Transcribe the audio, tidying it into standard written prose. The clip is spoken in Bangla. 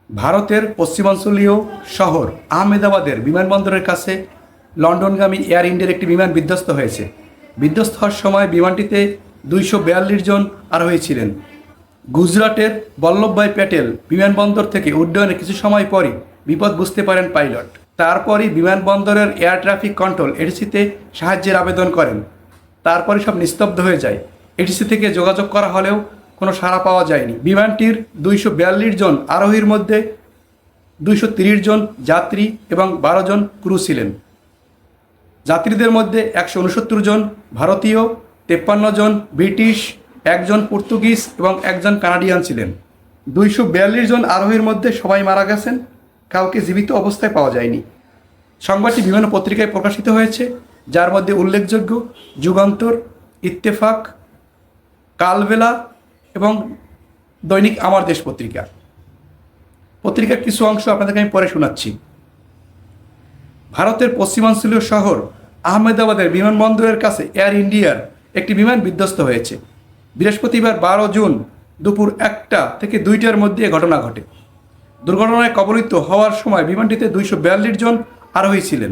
ভারতের পশ্চিমাঞ্চলীয় শহর আহমেদাবাদের বিমানবন্দরের কাছে লন্ডনগামী এয়ার ইন্ডিয়ার একটি বিমান বিধ্বস্ত হয়েছে। বিধ্বস্ত হওয়ার সময় বিমানটিতে 242 জন আরোহী ছিলেন। গুজরাটের বল্লভভাই প্যাটেল বিমানবন্দর থেকে উড্ডয়নের কিছু সময় পরই বিপদ বুঝতে পারেন পাইলট। তারপরই বিমানবন্দরের এয়ার ট্রাফিক কন্ট্রোল এটিসিতে সাহায্যের আবেদন করেন। তারপরে সব নিস্তব্ধ হয়ে যায়। এটিসি থেকে যোগাযোগ করা হলেও কোনো সাড়া পাওয়া যায়নি। বিমানটির 242 জন আরোহীর মধ্যে 230 জন যাত্রী এবং 12 জন ক্রু ছিলেন। যাত্রীদের মধ্যে 169 জন ভারতীয়, 53 জন ব্রিটিশ, 1 জন পর্তুগিজ এবং 1 জন কানাডিয়ান ছিলেন। 242 জন আরোহীর মধ্যে সবাই মারা গেছেন, কাউকে জীবিত অবস্থায় পাওয়া যায়নি। সংবাদটি বিভিন্ন পত্রিকায় প্রকাশিত হয়েছে, যার মধ্যে উল্লেখযোগ্য যুগান্তর, ইত্তেফাক, কালবেলা এবং দৈনিক আমার দেশ পত্রিকা। পত্রিকার কিছু অংশ আপনাদেরকে আমি পরে শোনাচ্ছি। ভারতের পশ্চিমাঞ্চলীয় শহর আহমেদাবাদের বিমানবন্দরের কাছে এয়ার ইন্ডিয়ার একটি বিমান বিধ্বস্ত হয়েছে। বৃহস্পতিবার 12 জুন দুপুর 1টা থেকে 2টার মধ্যে এ ঘটনা ঘটে। দুর্ঘটনায় কবলিত হওয়ার সময় বিমানটিতে 242 জন আরোহী ছিলেন।